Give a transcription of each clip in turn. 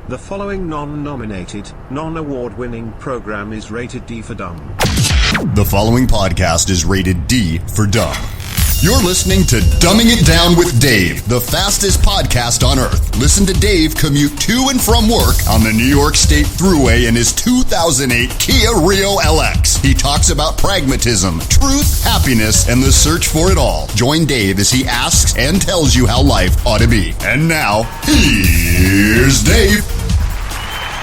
The following non-nominated, non-award-winning program is rated D for Dumb. The following podcast is rated D for Dumb. You're listening to Dumbing It Down with Dave, the fastest podcast on earth. Listen to Dave commute to and from work on the New York State Thruway in his 2008 Kia Rio LX. He talks about pragmatism, truth, happiness, and the search for it all. Join Dave as he asks and tells you how life ought to be. And now, here's Dave.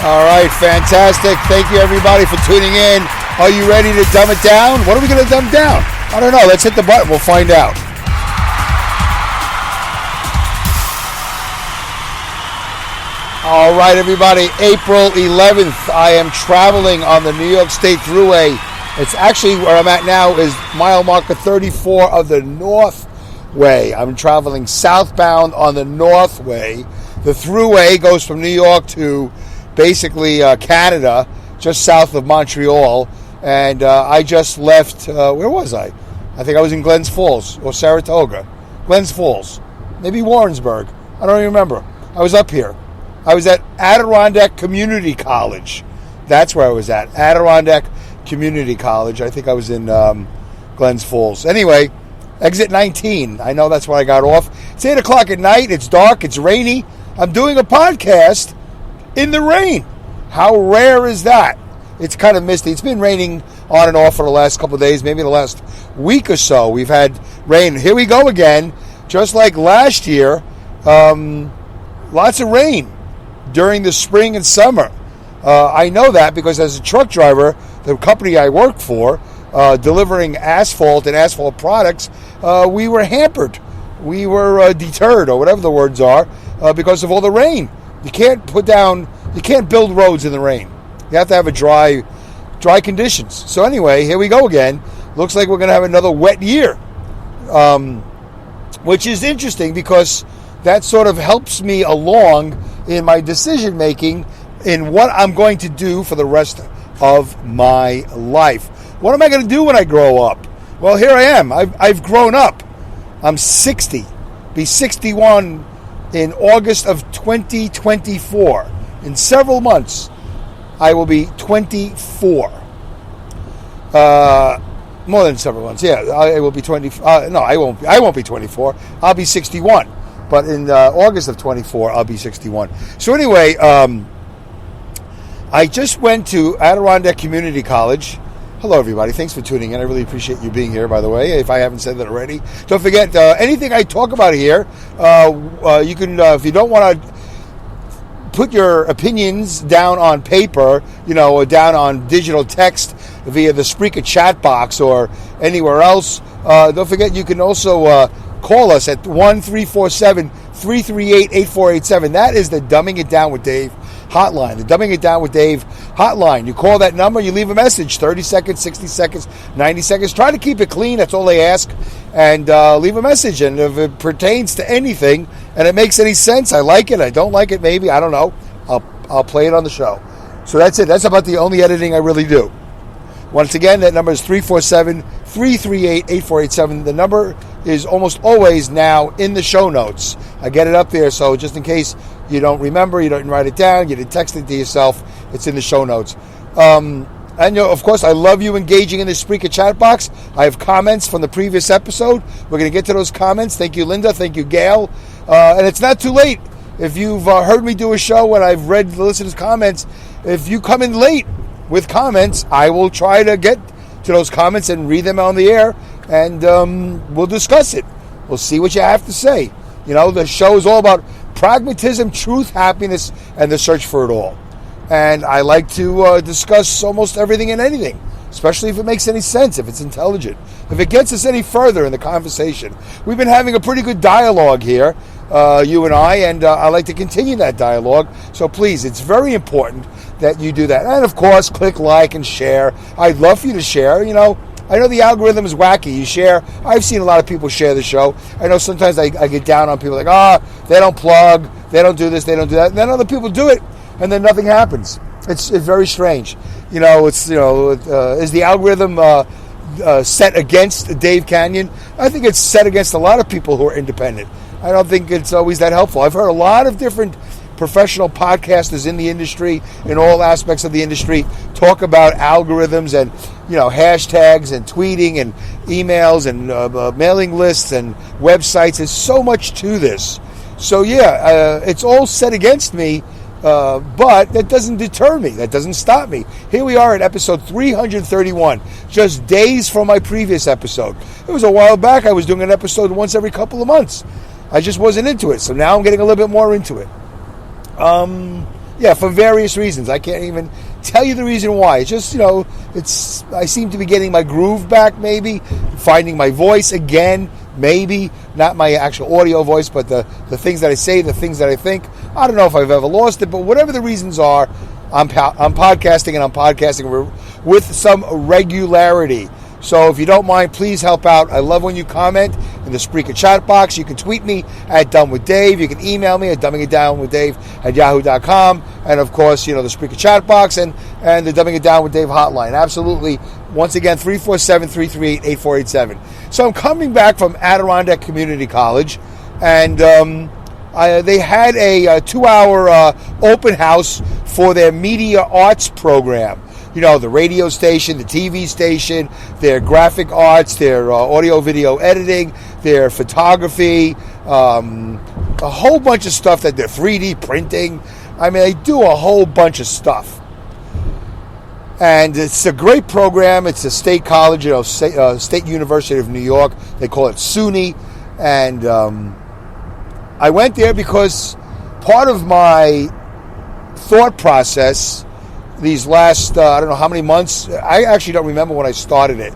All right, fantastic. Thank you, everybody, for tuning in. Are you ready to dumb it down? What are we going to dumb down? I don't know. Let's hit the button. We'll find out. All right, everybody. April 11th, I am traveling on the New York State Thruway. It's actually where I'm at now is mile marker 34 of the Northway. I'm traveling southbound on the Northway. The Thruway goes from New York to basically Canada, just south of Montreal. And I just left, where was I? I think I was in Glens Falls or Saratoga. Glens Falls. Maybe Warrensburg. I don't even remember. I was up here. I was at Adirondack Community College. That's where I was at. Adirondack Community College. I think I was in Glens Falls. Anyway, exit 19. I know that's where I got off. It's 8 o'clock at night. It's dark. It's rainy. I'm doing a podcast in the rain. How rare is that? It's kind of misty. It's been raining on and off for the last couple of days, maybe the last week or so. We've had rain. Here we go again. Just like last year, lots of rain during the spring and summer. I know that because as a truck driver, the company I work for, delivering asphalt and asphalt products, we were hampered. We were deterred, or whatever the words are, because of all the rain. You can't build roads in the rain. You have to have a dry conditions. So anyway, here we go again. Looks like we're going to have another wet year, which is interesting because that sort of helps me along in my decision making in what I'm going to do for the rest of my life. What am I going to do when I grow up? Well, here I am. I've grown up. I'm 60. Be 61 in August of 2024. In several months, I will be 24. More than several months. Yeah, I will be 20. No, I won't. I won't be 24. I'll be 61. But in August of 24, I'll be 61. So anyway, I just went to Adirondack Community College. Hello, everybody. Thanks for tuning in. I really appreciate you being here, by the way, if I haven't said that already. Don't forget, anything I talk about here, you can, if you don't want to put your opinions down on paper, or down on digital text via the Spreaker chat box or anywhere else. Don't forget, you can also call us at 1-347-338-8487. That is the Dumbing It Down with Dave hotline, the Dumbing It Down with Dave hotline. You call that number, you leave a message, 30 seconds, 60 seconds, 90 seconds. Try to keep it clean. That's all they ask. And leave a message. And if it pertains to anything and it makes any sense, I like it, I don't like it, maybe, I don't know, I'll play it on the show. So that's it. That's about the only editing I really do. Once again, that number is 347-338-8487. The number is almost always now in the show notes. I get it up there, so just in case you don't remember, you didn't write it down, you didn't text it to yourself, it's in the show notes. And of course, I love you engaging in the Spreaker chat box. I have comments from the previous episode. We're going to get to those comments. Thank you, Linda. Thank you, Gail. And it's not too late. If you've heard me do a show and I've read the listeners' comments, if you come in late with comments, I will try to get to those comments and read them on the air, and we'll discuss it. We'll see what you have to say. The show is all about pragmatism, truth, happiness, and the search for it all. And I like to discuss almost everything and anything, especially if it makes any sense, if it's intelligent, if it gets us any further in the conversation. We've been having a pretty good dialogue here, you and I like to continue that dialogue. So please, it's very important that you do that. And of course, click like and share. I'd love for you to share. I know the algorithm is wacky. You share. I've seen a lot of people share the show. I know sometimes I get down on people like, they don't plug, they don't do this, they don't do that. And then other people do it, and then nothing happens. It's very strange. Is the algorithm set against Dave Canyon? I think it's set against a lot of people who are independent. I don't think it's always that helpful. I've heard a lot of different professional podcasters in the industry, in all aspects of the industry, talk about algorithms and hashtags and tweeting and emails and mailing lists and websites. There's so much to this. So it's all set against me, but that doesn't deter me. That doesn't stop me. Here we are at episode 331, just days from my previous episode. It was a while back. I was doing an episode once every couple of months. I just wasn't into it. So now I'm getting a little bit more into it. For various reasons. I can't even tell you the reason why. It's just, I seem to be getting my groove back, maybe, finding my voice again, maybe, not my actual audio voice, but the things that I say, the things that I think. I don't know if I've ever lost it, but whatever the reasons are, I'm podcasting, and I'm podcasting with some regularity. So if you don't mind, please help out. I love when you comment in the Spreaker chat box. You can tweet me at Dumb with Dave. You can email me at dumbingitdownwithdave@yahoo.com. And of course, the Spreaker chat box and the Dumbing It Down with Dave hotline. Absolutely. Once again, 347-338-8487. So I'm coming back from Adirondack Community College, and they had a 2-hour open house for their media arts program. The radio station, the TV station, their graphic arts, their audio-video editing, their photography, a whole bunch of stuff that they're 3D printing. I mean, they do a whole bunch of stuff. And it's a great program. It's a state college, State University of New York. They call it SUNY. And I went there because part of my thought process these last, I don't know how many months, I actually don't remember when I started it.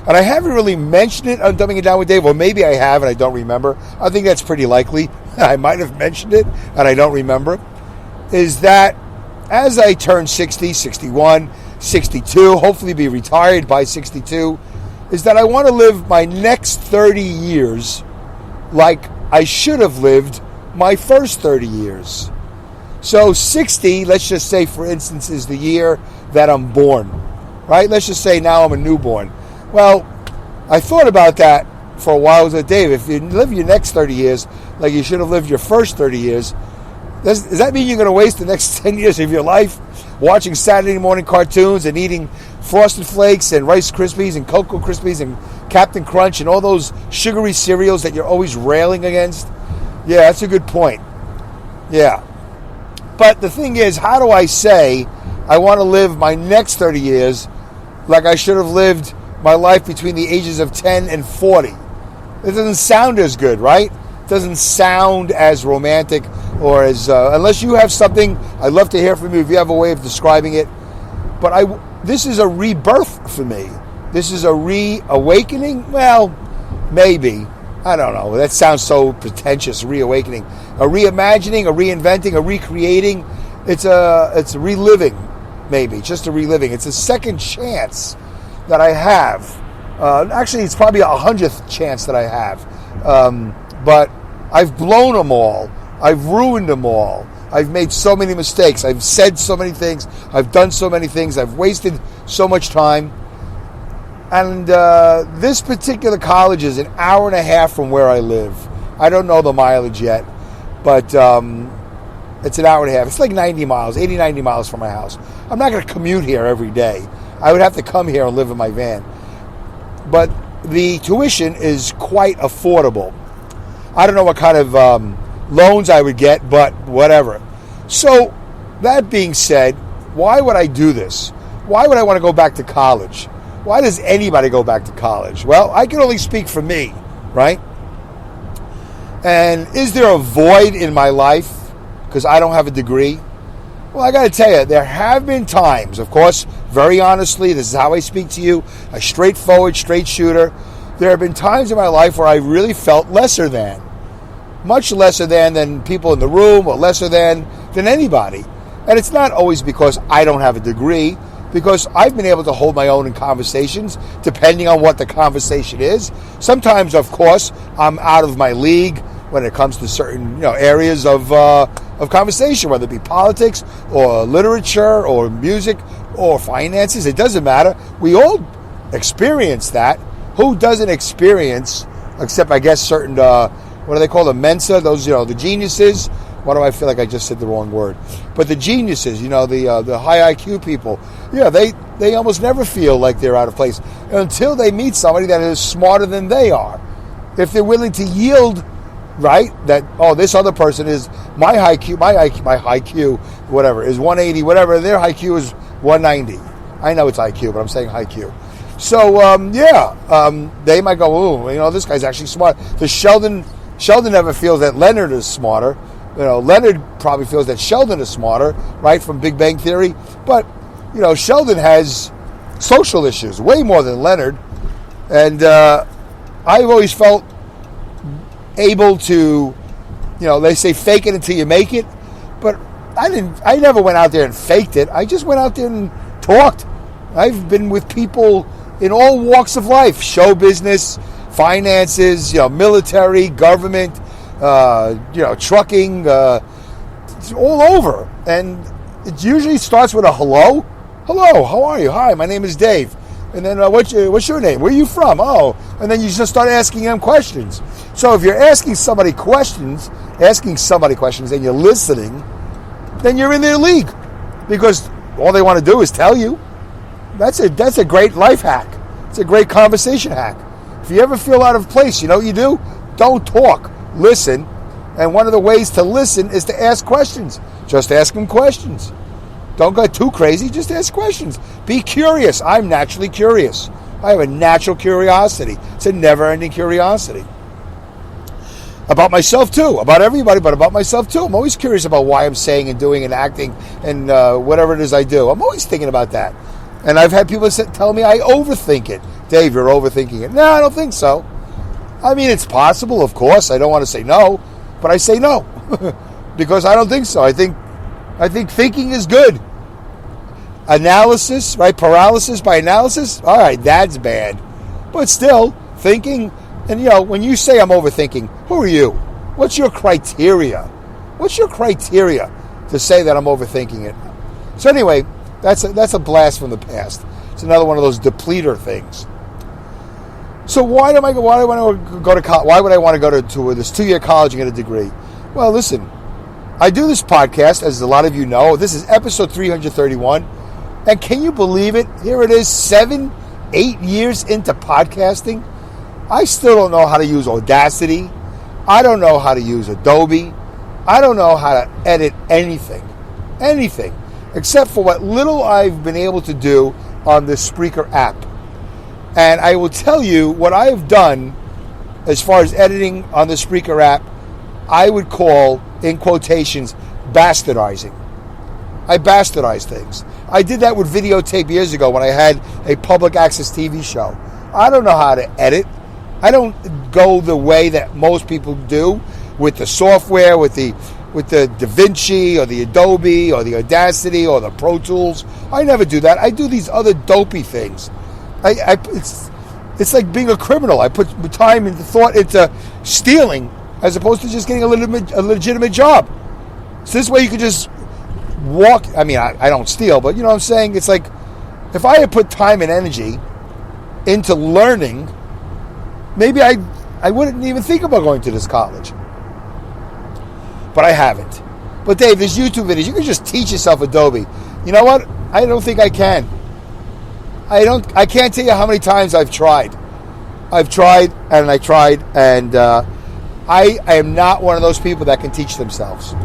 And I haven't really mentioned it on Dumbing It Down with Dave, or maybe I have and I don't remember. I think that's pretty likely. I might have mentioned it and I don't remember. Is that as I turn 60, 61, 62, hopefully be retired by 62, is that I want to live my next 30 years like I should have lived my first 30 years. So 60, let's just say, for instance, is the year that I'm born, right? Let's just say now I'm a newborn. Well, I thought about that for a while. I was like, Dave, if you live your next 30 years like you should have lived your first 30 years, does that mean you're going to waste the next 10 years of your life watching Saturday morning cartoons and eating Frosted Flakes and Rice Krispies and Cocoa Krispies and Captain Crunch and all those sugary cereals that you're always railing against? Yeah, that's a good point. Yeah. But the thing is, how do I say I want to live my next 30 years like I should have lived my life between the ages of 10 and 40? It doesn't sound as good, right? It doesn't sound as romantic or as... unless you have something, I'd love to hear from you if you have a way of describing it. But this is a rebirth for me. This is a reawakening? Well, maybe. I don't know. That sounds so pretentious, reawakening. A reimagining, a reinventing, a recreating. It's a reliving, maybe. Just a reliving. It's a second chance that I have. Actually, it's probably 100th chance that I have. But I've blown them all. I've ruined them all. I've made so many mistakes. I've said so many things. I've done so many things. I've wasted so much time. And this particular college is an hour and a half from where I live. I don't know the mileage yet, but it's an hour and a half. It's like 90 miles, 80, 90 miles from my house. I'm not going to commute here every day. I would have to come here and live in my van. But the tuition is quite affordable. I don't know what kind of loans I would get, but whatever. So, that being said, why would I do this? Why would I want to go back to college? Why does anybody go back to college? Well, I can only speak for me, right? And is there a void in my life because I don't have a degree? Well, I got to tell you, there have been times, of course, very honestly, this is how I speak to you, a straightforward, straight shooter. There have been times in my life where I really felt lesser than. Much lesser than people in the room, or lesser than anybody. And it's not always because I don't have a degree, because I've been able to hold my own in conversations, depending on what the conversation is. Sometimes, of course, I'm out of my league when it comes to certain areas of conversation, whether it be politics or literature or music or finances. It doesn't matter. We all experience that. Who doesn't experience, except I guess certain, what do they call them, Mensa? Those, the geniuses. Why do I feel like I just said the wrong word? But the geniuses, the high IQ people, they almost never feel like they're out of place until they meet somebody that is smarter than they are. If they're willing to yield, right, that, this other person is my high Q, whatever, is 180, whatever, their high Q is 190. I know it's IQ, but I'm saying high Q. So, they might go, this guy's actually smart. The Sheldon never feels that Leonard is smarter. Leonard probably feels that Sheldon is smarter, right, from Big Bang Theory. But, Sheldon has social issues, way more than Leonard. And I've always felt able to, they say fake it until you make it. But I never went out there and faked it. I just went out there and talked. I've been with people in all walks of life, show business, finances, military, government, trucking, it's all over. And it usually starts with a hello. Hello, how are you? Hi, my name is Dave. And then what's your name? Where are you from? Oh, and then you just start asking them questions. So if you're asking somebody questions and you're listening, then you're in their league, because all they want to do is tell you. That's a great life hack. It's a great conversation hack. If you ever feel out of place, you know what you do? Don't talk. Listen. And one of the ways to listen is to ask questions. Just ask them questions. Don't go too crazy. Just ask questions. Be curious. I'm naturally curious. I have a natural curiosity. It's a never-ending curiosity. About myself too. About everybody, but about myself too. I'm always curious about why I'm saying and doing and acting and whatever it is I do. I'm always thinking about that. And I've had people tell me I overthink it. Dave, you're overthinking it. No, I don't think so. I mean, it's possible, of course. I don't want to say no, but I say no because I don't think so. I think thinking is good. Analysis, right? Paralysis by analysis. All right, that's bad. But still, thinking, and when you say I'm overthinking, who are you? What's your criteria? What's your criteria to say that I'm overthinking it? So anyway, that's a blast from the past. It's another one of those depleter things. So why would I want to go to college? Why would I want to go to this 2-year college and get a degree? Well, listen, I do this podcast, as a lot of you know. This is episode 331. And can you believe it? Here it is, 7-8 years into podcasting. I still don't know how to use Audacity. I don't know how to use Adobe. I don't know how to edit anything, except for what little I've been able to do on the Spreaker app. And I will tell you what I have done as far as editing on the Spreaker app, I would call, in quotations, bastardizing. I bastardize things. I did that with videotape years ago when I had a public access TV show. I don't know how to edit. I don't go the way that most people do with the software, with the DaVinci or the Adobe or the Audacity or the Pro Tools. I never do that. I do these other dopey things. It's like being a criminal. I put time and thought into stealing as opposed to just getting a legitimate job. So this way you could just walk. I mean, I don't steal, but you know what I'm saying? It's like if I had put time and energy into learning, maybe I wouldn't even think about going to this college. But I haven't. But Dave, there's YouTube videos. You can just teach yourself Adobe. You know what? I don't think I can. I can't tell you how many times I've tried. I've tried, and I am not one of those people that can teach themselves.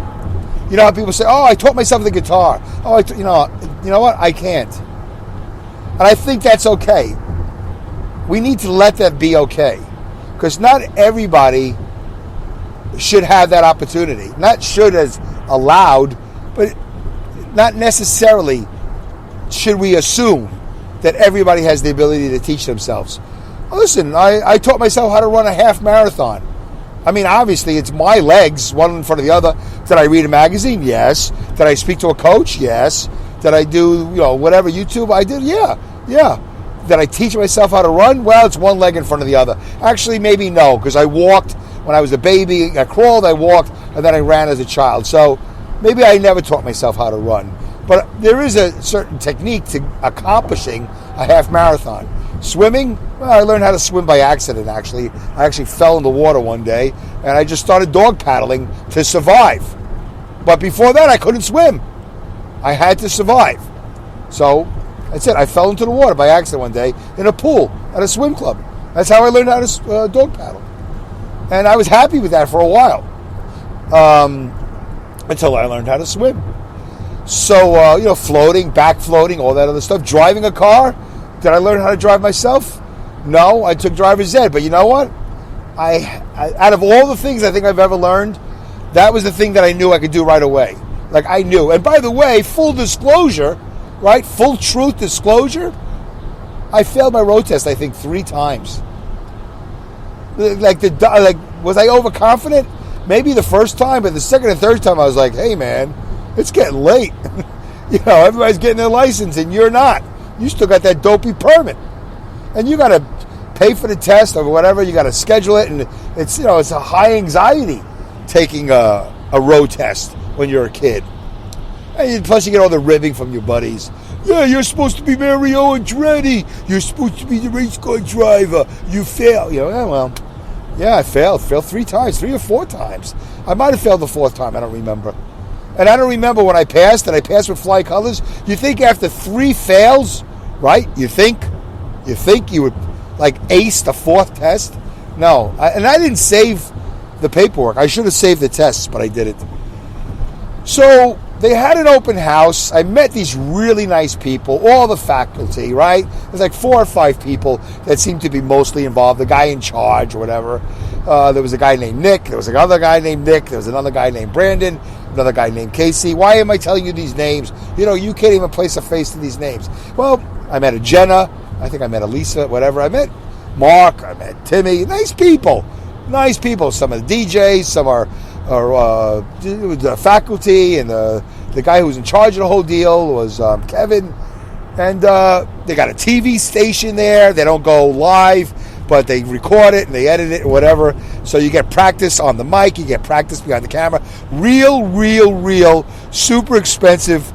You know how people say, "Oh, I taught myself the guitar." Oh, you know what? I can't. And I think that's okay. We need to let that be okay, because not everybody should have that opportunity. Not should as allowed, but not necessarily should we assume that everybody has the ability to teach themselves. Well, listen, I taught myself how to run a half marathon. I mean, obviously, it's my legs, one in front of the other. Did I read a magazine? Yes. Did I speak to a coach? Yes. Did I do, whatever, YouTube? I did? Yeah. Did I teach myself how to run? Well, it's one leg in front of the other. Actually, maybe no, because I walked when I was a baby. I crawled, I walked, and then I ran as a child. So maybe I never taught myself how to run. But there is a certain technique to accomplishing a half marathon. Swimming, well, I learned how to swim by accident, actually. I actually fell in the water one day, and I just started dog paddling to survive. But before that, I couldn't swim. I had to survive. So that's it. I fell into the water by accident one day in a pool at a swim club. That's how I learned how to dog paddle. And I was happy with that for a while. Until I learned how to swim. So, floating, back floating, all that other stuff. Driving a car. Did I learn how to drive myself? No, I took driver's ed. But you know what? I out of all the things I think I've ever learned, that was the thing that I knew I could do right away. Like, I knew. And by the way, full disclosure, right? Full truth disclosure, I failed my road test, I think, 3 times. Was I overconfident? Maybe the first time, but the second and third time I was like, hey, man, it's getting late. Everybody's getting their license and you're not. You still got that dopey permit. And you got to pay for the test or whatever. You got to schedule it. And it's a high anxiety taking a road test when you're a kid. And plus you get all the ribbing from your buddies. Yeah, you're supposed to be Mario Andretti. You're supposed to be the race car driver. You fail. Yeah, I failed. Failed 3 times, 3 or 4 times. I might have failed the 4th time. I don't remember. And I don't remember when I passed, and I passed with flying colors. You think after 3 fails, right? You think you would ace the 4th test? No. I didn't save the paperwork. I should have saved the tests, but I didn't. So they had an open house. I met these really nice people, all the faculty, right? There's 4 or 5 people that seemed to be mostly involved, the guy in charge or whatever. There was a guy named Nick. There was another guy named Nick. There was another guy named Brandon, another guy named Casey. Why am I telling you these names? You can't even place a face to these names. Well, I met a Jenna. I think I met a Lisa, whatever. I met Mark. I met Timmy. Nice people. Nice people. Some are DJs. Some are the faculty, and the guy who was in charge of the whole deal was Kevin. And they got a TV station there. They don't go live, but they record it and they edit it or whatever. So you get practice on the mic. You get practice behind the camera. Real, super expensive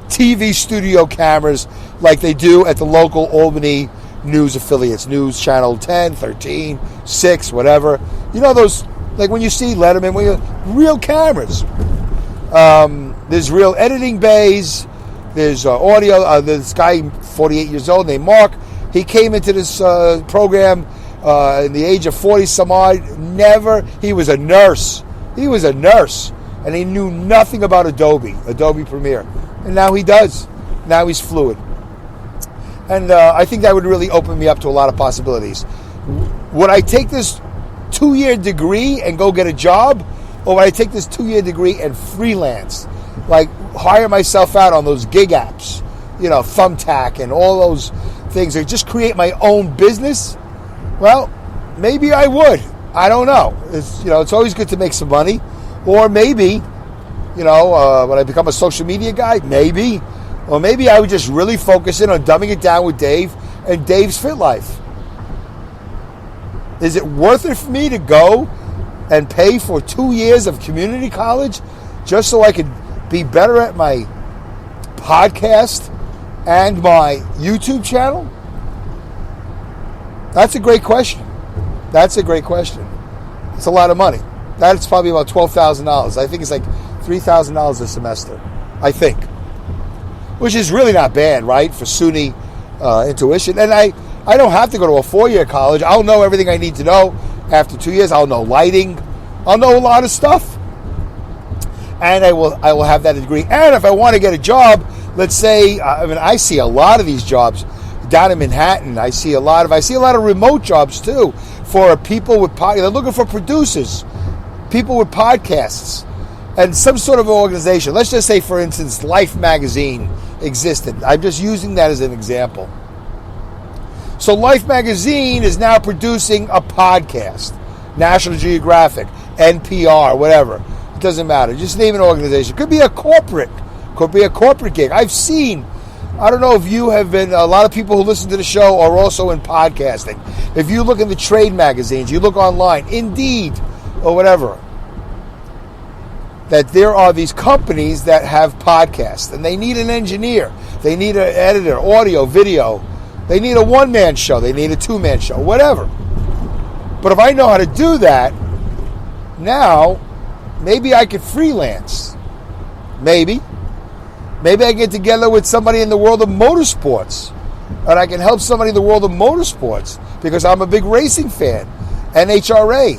TV studio cameras like they do at the local Albany news affiliates. News Channel 10, 13, 6, whatever. Those... when you see Letterman, real cameras. There's real editing bays. There's audio. This guy, 48 years old, named Mark, he came into this program in the age of 40 some odd. He was a nurse. And he knew nothing about Adobe Premiere. And now he does. Now he's fluid. And I think that would really open me up to a lot of possibilities. Would I take this 2-year degree and go get a job, or would I take this 2-year degree and freelance, hire myself out on those gig apps, Thumbtack and all those things, or just create my own business? Well, maybe I would. I don't know. It's always good to make some money, or maybe, when I become a social media guy, maybe, or maybe I would just really focus in on dumbing it down with Dave and Dave's Fitlife. Is it worth it for me to go and pay for 2 years of community college just so I could be better at my podcast and my YouTube channel? That's a great question. It's a lot of money. That's probably about $12,000. I think it's $3,000 a semester. I think. Which is really not bad, right? For SUNY intuition. And I don't have to go to a 4-year college. I'll know everything I need to know after 2 years. I'll know lighting. I'll know a lot of stuff. And I will have that degree. And if I want to get a job, let's say, I see a lot of these jobs down in Manhattan. I see a lot of remote jobs too for people with they're looking for producers, people with podcasts, and some sort of organization. Let's just say, for instance, Life magazine existed. I'm just using that as an example. So Life magazine is now producing a podcast. National Geographic, NPR, whatever. It doesn't matter. Just name an organization. Could be a corporate gig. I don't know if you have been, a lot of people who listen to the show are also in podcasting. If you look in the trade magazines, you look online, Indeed, or whatever, that there are these companies that have podcasts, and they need an engineer. They need an editor, audio, video. They need a one-man show. They need a two-man show, whatever. But if I know how to do that, now maybe I could freelance. Maybe. Maybe I get together with somebody in the world of motorsports, and I can help somebody in the world of motorsports because I'm a big racing fan. NHRA,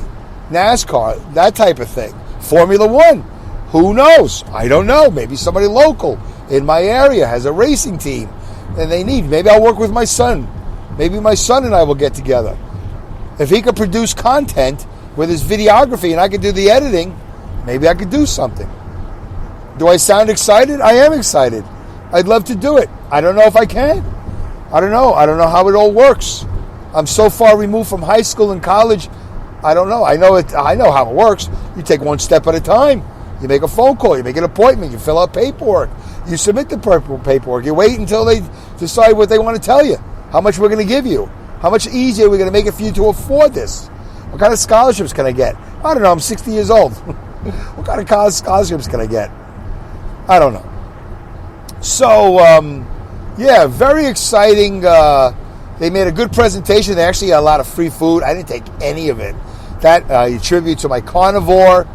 NASCAR, that type of thing. Formula One. Who knows? I don't know. Maybe somebody local in my area has a racing team and they need. Maybe I'll work with my son. Maybe my son and I will get together. If he could produce content with his videography and I could do the editing, maybe I could do something. Do I sound excited? I am excited. I'd love to do it. I don't know if I can. I don't know. I don't know how it all works. I'm so far removed from high school and college. I don't know. I know how it works. You take one step at a time. You make a phone call. You make an appointment. You fill out paperwork. You submit the paperwork. You wait until they decide what they want to tell you. How much we're going to give you. How much easier we're going to make it for you to afford this. What kind of scholarships can I get? I don't know. I'm 60 years old. What kind of scholarships can I get? I don't know. So, yeah, very exciting. They made a good presentation. They actually got a lot of free food. I didn't take any of it. That I attribute to my carnivore,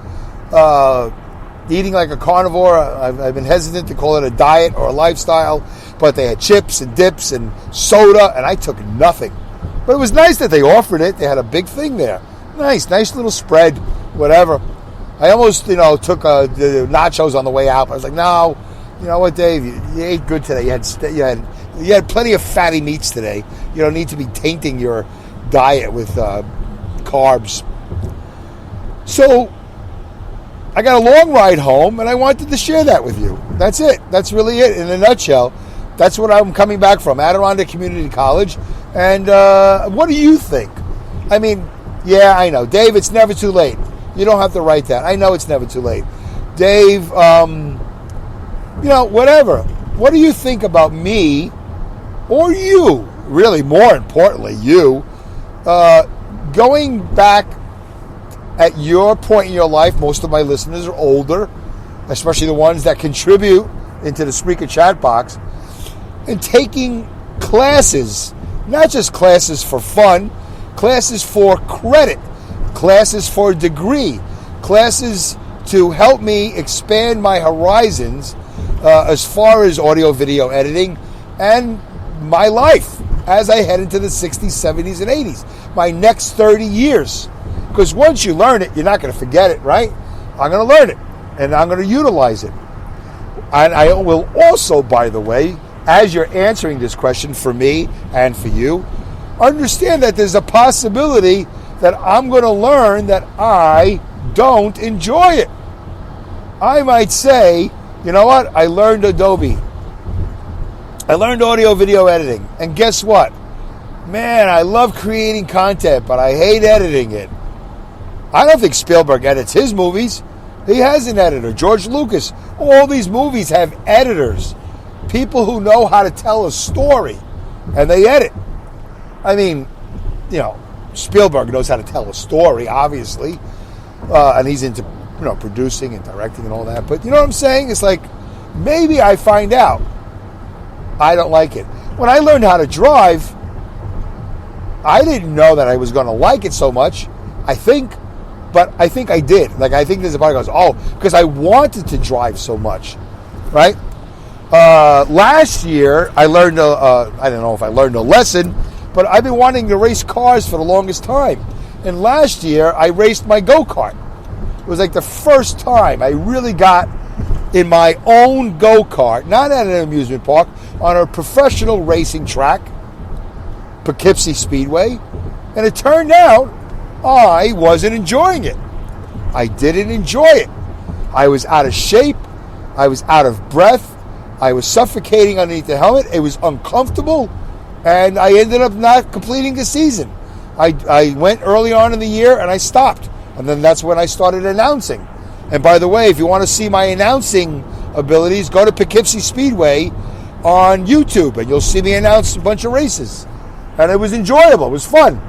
eating like a carnivore. I've been hesitant to call it a diet or a lifestyle, but they had chips and dips and soda, and I took nothing. But it was nice that they offered it. They had a big thing there. Nice little spread, whatever. I almost, took the nachos on the way out. I was like, no, you know what, Dave? You ate good today. You had plenty of fatty meats today. You don't need to be tainting your diet with carbs. So I got a long ride home, and I wanted to share that with you. That's it. That's really it in a nutshell. That's what I'm coming back from, Adirondack Community College. And what do you think? I mean, yeah, I know. Dave, it's never too late. You don't have to write that. I know it's never too late. Dave, whatever. What do you think about me or you, really more importantly, you, going back at your point in your life? Most of my listeners are older, especially the ones that contribute into the Spreaker chat box, and taking classes, not just classes for fun, classes for credit, classes for a degree, classes to help me expand my horizons as far as audio video editing and my life as I head into the 60s, 70s, and 80s, my next 30 years. Because once you learn it, you're not going to forget it, right? I'm going to learn it, and I'm going to utilize it. And I will also, by the way, as you're answering this question for me and for you, understand that there's a possibility that I'm going to learn that I don't enjoy it. I might say, you know what? I learned Adobe. I learned audio video editing. And guess what? Man, I love creating content, but I hate editing it. I don't think Spielberg edits his movies. He has an editor. George Lucas. All these movies have editors. People who know how to tell a story. And they edit. I mean, Spielberg knows how to tell a story, obviously. And he's into, producing and directing and all that. But you know what I'm saying? It's like, maybe I find out I don't like it. When I learned how to drive, I didn't know that I was going to like it so much, I think. But I think I did. Like, I think there's a part that goes, because I wanted to drive so much, right? Last year, I learned, I don't know if I learned a lesson, but I've been wanting to race cars for the longest time. And last year, I raced my go-kart. It was like the first time I really got in my own go-kart, not at an amusement park, on a professional racing track, Poughkeepsie Speedway. And it turned out I wasn't enjoying it. I didn't enjoy it. I was out of shape. I was out of breath. I was suffocating underneath the helmet. It was uncomfortable. And I ended up not completing the season. I went early on in the year and I stopped. And then that's when I started announcing. And by the way, if you want to see my announcing abilities, go to Poughkeepsie Speedway on YouTube and you'll see me announce a bunch of races. And it was enjoyable. It was fun.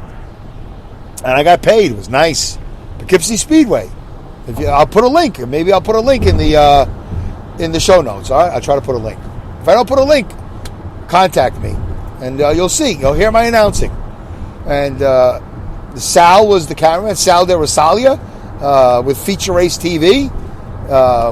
And I got paid. It was nice. Poughkeepsie Speedway. I'll put a link. Maybe I'll put a link in the show notes. All right? I'll try to put a link. If I don't put a link, contact me. And you'll see. You'll hear my announcing. And Sal was the cameraman. Sal de Rosalia with Feature Race TV.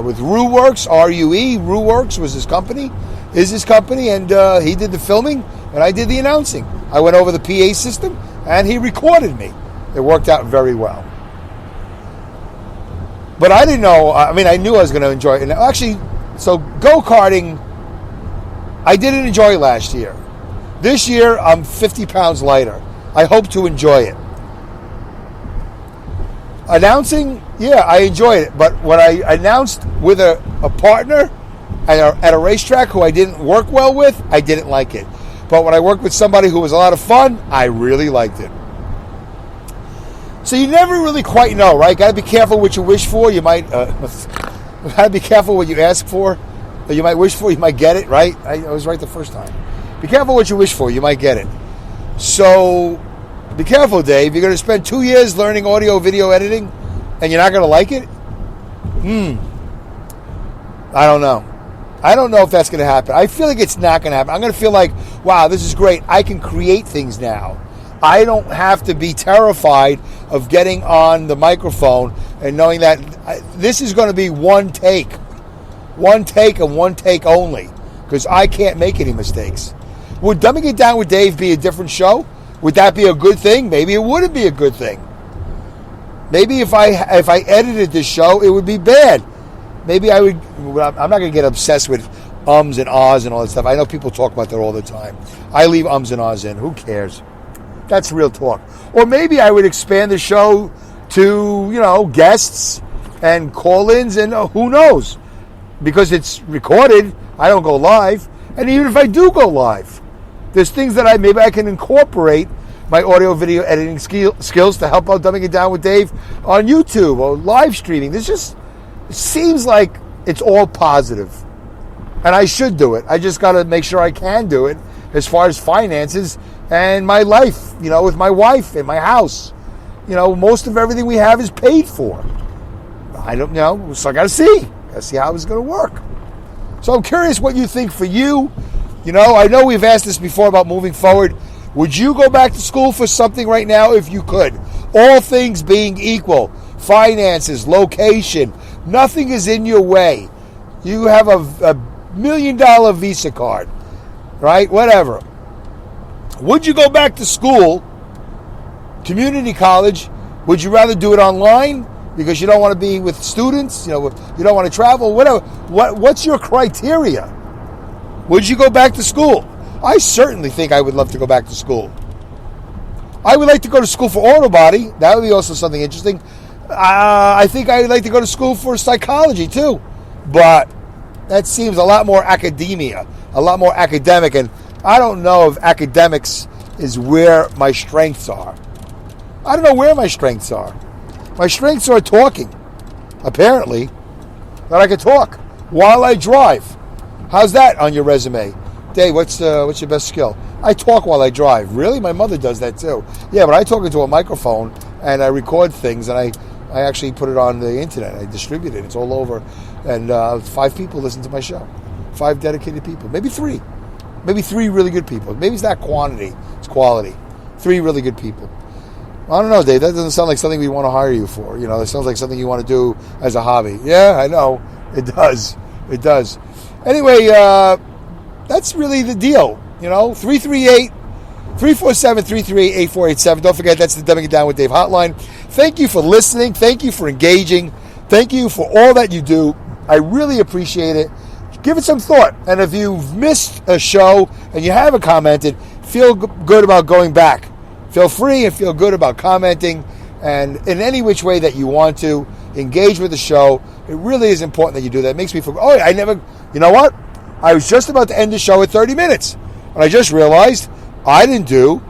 with RueWorks, R-U-E. RueWorks was his company, is his company, and he did the filming, and I did the announcing. I went over the PA system, and he recorded me. It worked out very well. But I didn't know, I knew I was going to enjoy it. And actually, so go-karting, I didn't enjoy last year. This year, I'm 50 pounds lighter. I hope to enjoy it. Announcing, yeah, I enjoyed it. But when I announced with a partner at a racetrack who I didn't work well with, I didn't like it. But when I worked with somebody who was a lot of fun, I really liked it. So you never really quite know, right? Got to be careful what you wish for. You might, got to be careful what you ask for. You might wish for, you might get it, right? I was right the first time. Be careful what you wish for. You might get it. So be careful, Dave. You're going to spend 2 years learning audio, video editing, and you're not going to like it? I don't know. I don't know if that's going to happen. I feel like it's not going to happen. I'm going to feel like, wow, this is great. I can create things now. I don't have to be terrified of getting on the microphone and knowing that this is going to be one take and one take only, because I can't make any mistakes. Would Dumbing It Down with Dave be a different show? Would that be a good thing? Maybe it wouldn't be a good thing. Maybe if I edited this show, it would be bad. Maybe I would. I'm not going to get obsessed with ums and ahs and all that stuff. I know people talk about that all the time. I leave ums and ahs in. Who cares? That's real talk. Or maybe I would expand the show to, guests and call-ins, and who knows? Because it's recorded, I don't go live. And even if I do go live, there's things that maybe I can incorporate my audio video editing skills to help out Dumbing It Down with Dave on YouTube or live streaming. It seems like it's all positive. And I should do it. I just got to make sure I can do it as far as finances and my life, with my wife and my house. Most of everything we have is paid for. I don't know. So I got to see. Got to see how it's going to work. So I'm curious what you think for you. I know we've asked this before about moving forward. Would you go back to school for something right now if you could? All things being equal. Finances, location, nothing is in your way. You have a $1 million Visa card, right? Whatever. Would you go back to school, community college? Would you rather do it online because you don't want to be with students? You don't want to travel, whatever. What's your criteria? Would you go back to school? I certainly think I would love to go back to school. I would like to go to school for auto body. That would be also something interesting. I think I would like to go to school for psychology too. But that seems a lot more academia, a lot more academic, and I don't know if academics is where my strengths are. I don't know where my strengths are. My strengths are talking, apparently, that I can talk while I drive. How's that on your resume? Dave, what's your best skill? I talk while I drive. Really? My mother does that too. Yeah, but I talk into a microphone and I record things and I actually put it on the internet. I distribute it. It's all over. And 5 people listen to my show. 5 dedicated people. Maybe 3. Maybe 3 really good people. Maybe it's not quantity. It's quality. 3 really good people. I don't know, Dave. That doesn't sound like something we want to hire you for. It sounds like something you want to do as a hobby. Yeah, I know. It does. It does. Anyway, that's really the deal. 347-338-8487. Don't forget, that's the Dumbing It Down with Dave hotline. Thank you for listening. Thank you for engaging. Thank you for all that you do. I really appreciate it. Give it some thought. And if you've missed a show and you haven't commented, feel good about going back. Feel free and feel good about commenting. And in any which way that you want to, engage with the show. It really is important that you do that. It makes me feel, you know what? I was just about to end the show at 30 minutes. And I just realized I didn't do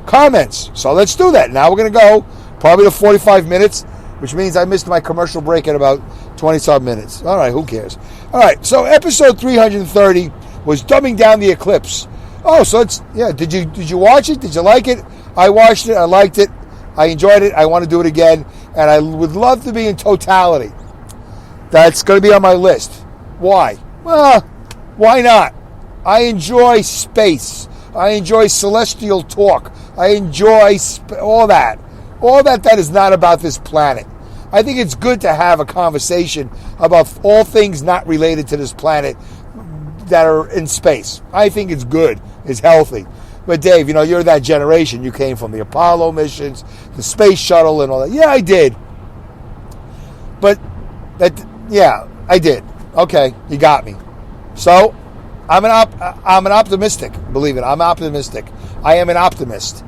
comments. So let's do that. Now we're going to go probably to 45 minutes, which means I missed my commercial break at about 20-some minutes. All right, who cares? All right, so episode 330 was Dumbing Down the Eclipse. Oh, so did you watch it? Did you like it? I watched it. I liked it. I enjoyed it. I want to do it again. And I would love to be in totality. That's going to be on my list. Why? Well, why not? I enjoy space. I enjoy celestial talk. I enjoy all that. All that is not about this planet. I think it's good to have a conversation about all things not related to this planet that are in space. I think it's good. It's healthy. But Dave, you're that generation. You came from the Apollo missions, the space shuttle, and all that. Yeah, I did. But I did. Okay, you got me. So, I'm an optimistic. Believe it. I'm optimistic. I am an optimist.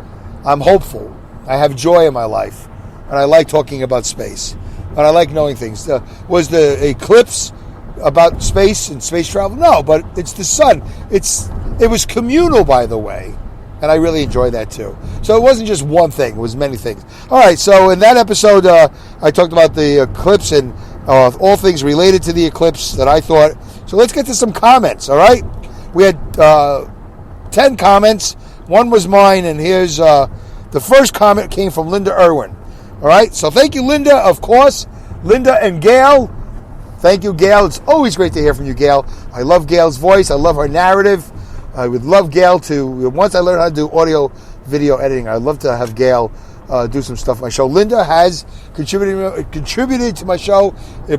I'm hopeful. I have joy in my life, and I like talking about space, and I like knowing things. Was the eclipse about space and space travel? No, but it's the sun. It was communal, by the way, and I really enjoyed that too. So it wasn't just one thing; it was many things. All right. So in that episode, I talked about the eclipse and all things related to the eclipse that I thought. So let's get to some comments. All right. We had 10 comments. One was mine, and here's the first comment came from Linda Irwin. All right. So thank you, Linda. Of course, Linda and Gail. Thank you, Gail. It's always great to hear from you, Gail. I love Gail's voice. I love her narrative. I would love Gail to, once I learn how to do audio, video editing, I'd love to have Gail do some stuff on my show. Linda has contributed to my show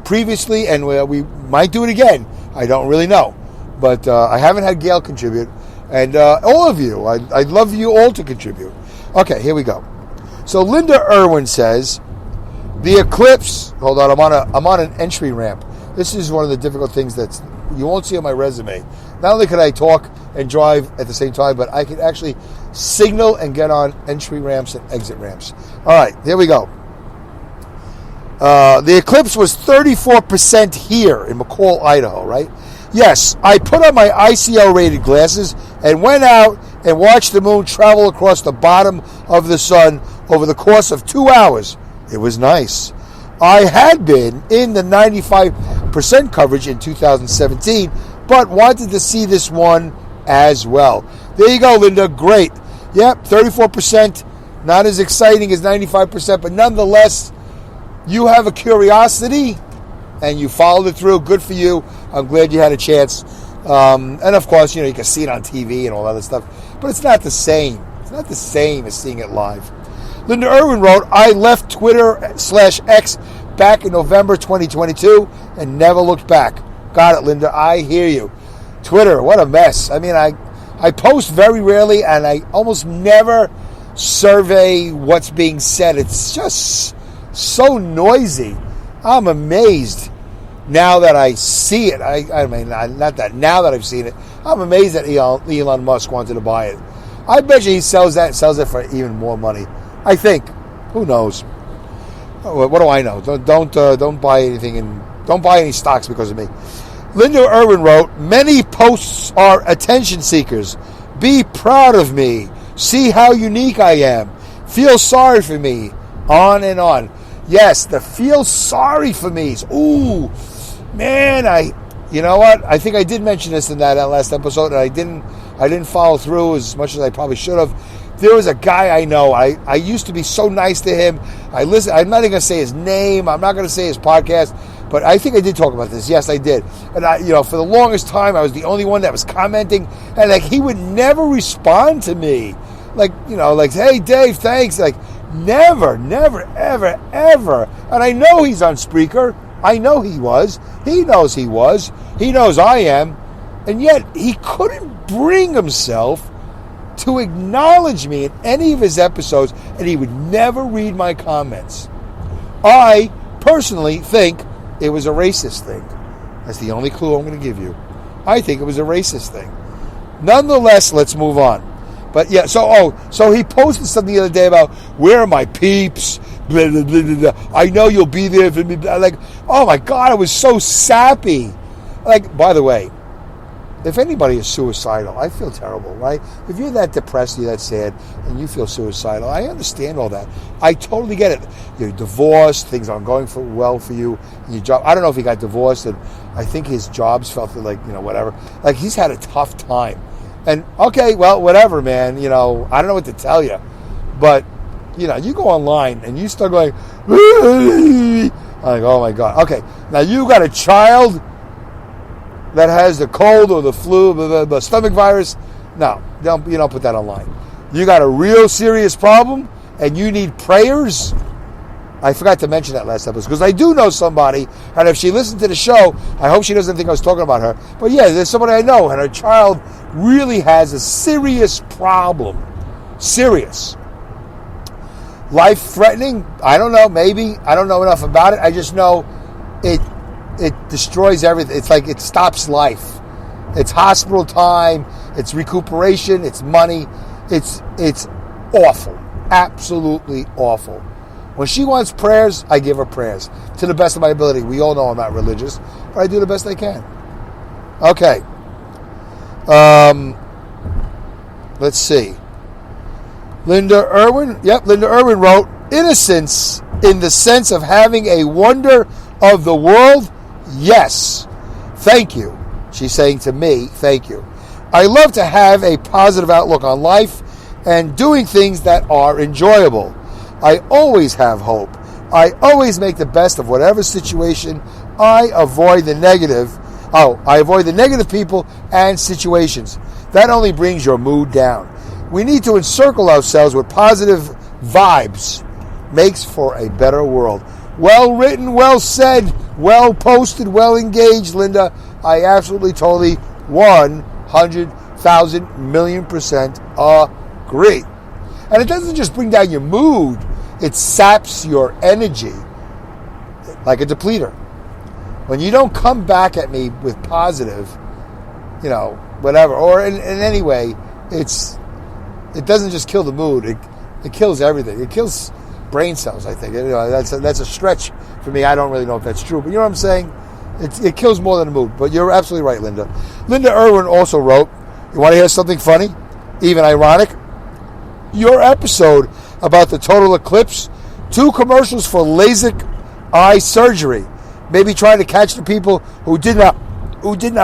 previously, and we might do it again. I don't really know. But I haven't had Gail contribute. And all of you, I'd love you all to contribute. Okay, here we go. So Linda Irwin says, the eclipse, hold on, I'm on an entry ramp. This is one of the difficult things that you won't see on my resume. Not only can I talk and drive at the same time, but I can actually signal and get on entry ramps and exit ramps. All right, here we go. The eclipse was 34% here in McCall, Idaho, right? Yes, I put on my ICL-rated glasses and went out and watched the moon travel across the bottom of the sun over the course of 2 hours. It was nice. I had been in the 95% coverage in 2017, but wanted to see this one as well. There you go, Linda. Great. Yep, 34%. Not as exciting as 95%, but nonetheless, you have a curiosity and you followed it through. Good for you. I'm glad you had a chance. And of course, you can see it on TV and all that other stuff, but it's not the same. It's not the same as seeing it live. Linda Irwin wrote, I left Twitter/X back in November 2022 and never looked back. Got it, Linda. I hear you. Twitter, what a mess. I mean, I post very rarely, and I almost never survey what's being said. It's just so noisy. I'm amazed now that I see it. I mean, not that now that I've seen it. I'm amazed that Elon Musk wanted to buy it. I bet you he sells it for even more money. I think. Who knows? What do I know? Don't buy anything and don't buy any stocks because of me. Linda Irwin wrote, many posts are attention seekers. Be proud of me. See how unique I am. Feel sorry for me. On and on. Yes, the feel sorry for me's. Ooh, man, you know what? I think I did mention this in that last episode, and I didn't follow through as much as I probably should have. There was a guy I know. I used to be so nice to him. I'm not even going to say his name. I'm not going to say his podcast. But I think I did talk about this. Yes, I did. And for the longest time, I was the only one that was commenting, and he would never respond to me. Hey Dave, thanks. Never, ever, ever. And I know he's on Spreaker. I know he was. He knows he was. He knows I am. And yet he couldn't bring himself to acknowledge me in any of his episodes, and he would never read my comments. I personally think it was a racist thing. That's the only clue I'm going to give you. I think it was a racist thing. Nonetheless, let's move on. But yeah, so he posted something the other day about, where are my peeps? Blah, blah, blah, blah, blah. I know you'll be there for me. Oh my God, I was so sappy. By the way, if anybody is suicidal, I feel terrible, right? If you're that depressed, you're that sad, and you feel suicidal, I understand all that. I totally get it. You're divorced, things aren't going well for you in your job. I don't know if he got divorced, and I think his jobs felt whatever. He's had a tough time. And, okay, well, whatever, man. I don't know what to tell you. But, you go online and you start going, I'm like, oh, my God. Okay, now you got a child that has the cold or the flu, the stomach virus. No, you don't put that online. You got a real serious problem and you need prayers. I forgot to mention that last episode because I do know somebody, and if she listened to the show, I hope she doesn't think I was talking about her. But yeah, there's somebody I know, and her child really has a serious problem. Serious. Life-threatening? I don't know, maybe. I don't know enough about it. I just know it destroys everything. It's like it stops life. It's hospital time. It's recuperation. It's money. It's awful. Absolutely awful. When she wants prayers, I give her prayers. To the best of my ability. We all know I'm not religious, but I do the best I can. Okay. Let's see. Linda Irwin wrote, innocence in the sense of having a wonder of the world? Yes. Thank you. She's saying to me, thank you. I love to have a positive outlook on life and doing things that are enjoyable. I always have hope. I always make the best of whatever situation. I avoid the negative people and situations. That only brings your mood down. We need to encircle ourselves with positive vibes. Makes for a better world. Well written, well said, well posted, well engaged, Linda. I absolutely, totally, 100,000,000,000% agree. And it doesn't just bring down your mood. It saps your energy like a depleter. When you don't come back at me with positive, whatever, or in any way, it doesn't just kill the mood. It kills everything. It kills brain cells, I think. That's a stretch for me. I don't really know if that's true, but you know what I'm saying? It kills more than the mood. But you're absolutely right, Linda. Linda Irwin also wrote, you want to hear something funny, even ironic? Your episode about the total eclipse, 2 commercials for LASIK eye surgery, maybe trying to catch the people who did not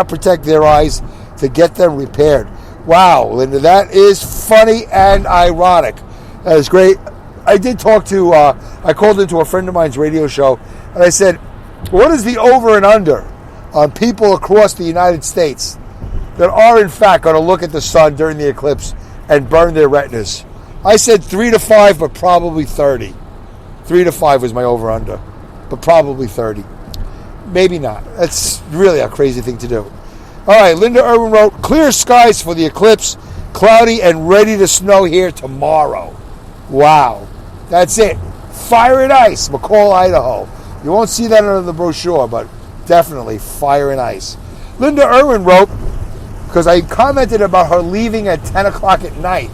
protect their eyes to get them repaired. Wow, Linda, that is funny and ironic. That is great. I did talk to, I called into a friend of mine's radio show, and I said, what is the over and under on people across the United States that are, in fact, going to look at the sun during the eclipse and burn their retinas? I said 3 to 5, but probably 30. 3 to 5 was my over under, but probably 30. Maybe not. That's really a crazy thing to do. All right, Linda Irwin wrote, clear skies for the eclipse, cloudy and ready to snow here tomorrow. Wow. That's it. Fire and ice, McCall, Idaho. You won't see that under the brochure, but definitely fire and ice. Linda Irwin wrote, because I commented about her leaving at 10 o'clock at night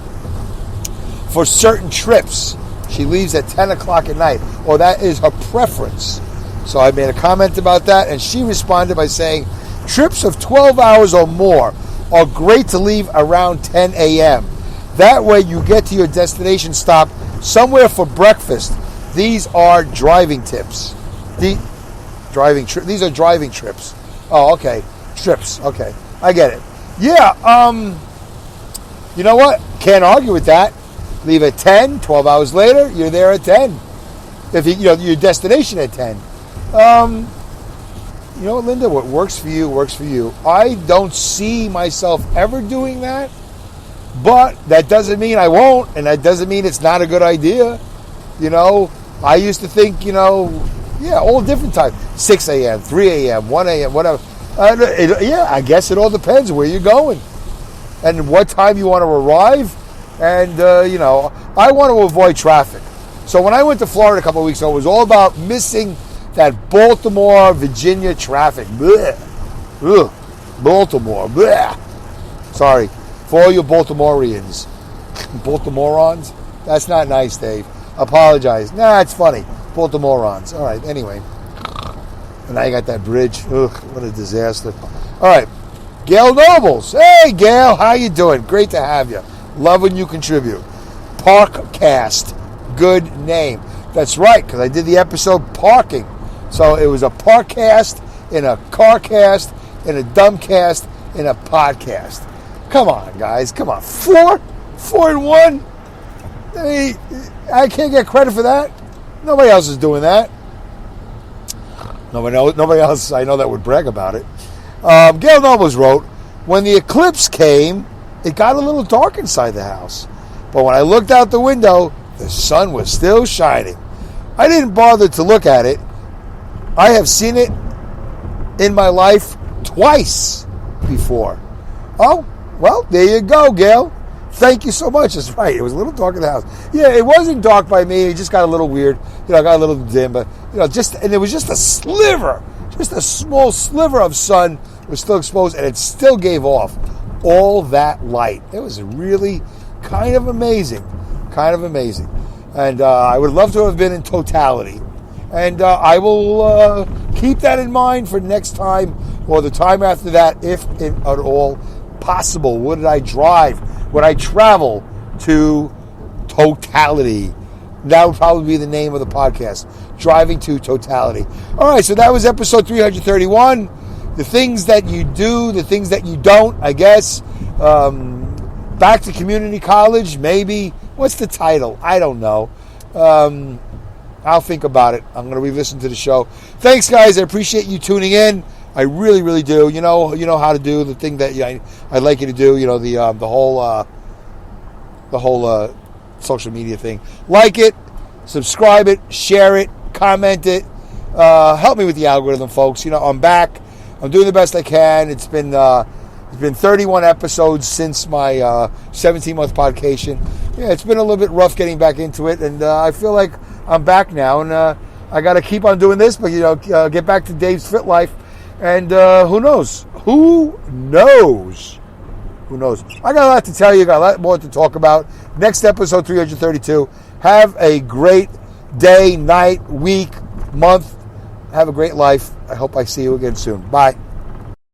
for certain trips. She leaves at 10 o'clock at night, or that is her preference. So I made a comment about that, and she responded by saying, trips of 12 hours or more are great to leave around 10 a.m. That way you get to your destination stop somewhere for breakfast. These are driving tips. These are driving trips. Oh, okay. Trips. Okay. I get it. Yeah, you know what? Can't argue with that. Leave at 10, 12 hours later, you're there at 10. If your destination at 10. You know what, Linda? What works for you, works for you. I don't see myself ever doing that, but that doesn't mean I won't, and that doesn't mean it's not a good idea. I used to think, all different times. 6 a.m., 3 a.m., 1 a.m., whatever. I guess it all depends where you're going and what time you want to arrive. And, I want to avoid traffic. So when I went to Florida a couple of weeks ago, it was all about missing that Baltimore, Virginia traffic. Blech. Ugh. Baltimore. Blech. Sorry. For all you Baltimoreans. Baltimoreans? That's not nice, Dave. Apologize. Nah, it's funny. Baltimoreans. All right, anyway. And now you got that bridge. Ugh, what a disaster. All right. Gail Nobles. Hey, Gail. How you doing? Great to have you. Love when you contribute. Parkcast. Good name. That's right, because I did the episode Parking. So it was a Parkcast, in a Carcast, in a Dumbcast, in a Podcast. Come on, guys. Come on. 4 and 1? I can't get credit for that. Nobody else is doing that. Nobody else I know that would brag about it. Gail Nobles wrote, when the eclipse came, it got a little dark inside the house. But when I looked out the window, the sun was still shining. I didn't bother to look at it. I have seen it in my life twice before. Oh, well, there you go, Gail. Thank you so much. That's right. It was a little dark in the house. Yeah, it wasn't dark by me. It just got a little weird. I got a little dim, but and it was just a sliver, just a small sliver of sun was still exposed, and it still gave off all that light. It was really kind of amazing, And I would love to have been in totality. And I will keep that in mind for next time or the time after that, if at all possible. Would I drive? Would I travel to totality? That would probably be the name of the podcast, Driving to Totality. All right, so that was episode 331. The things that you do, the things that you don't, I guess. Back to community college, maybe. What's the title? I don't know. I'll think about it. I'm going to re-listen to the show. Thanks, guys. I appreciate you tuning in. I really, really do. You know how to do the thing that I'd like you to do. The whole social media thing. Like it, subscribe it, share it, comment it. Help me with the algorithm, folks. I'm back. I'm doing the best I can. It's been 31 episodes since my 17-month podcation. Yeah, it's been a little bit rough getting back into it, and I feel like I'm back now, and I got to keep on doing this, but get back to Dave's Fitlife, and who knows? Who knows? I got a lot to tell you. Got a lot more to talk about. Next episode, 332. Have a great day, night, week, month. Have a great life. I hope I see you again soon. Bye.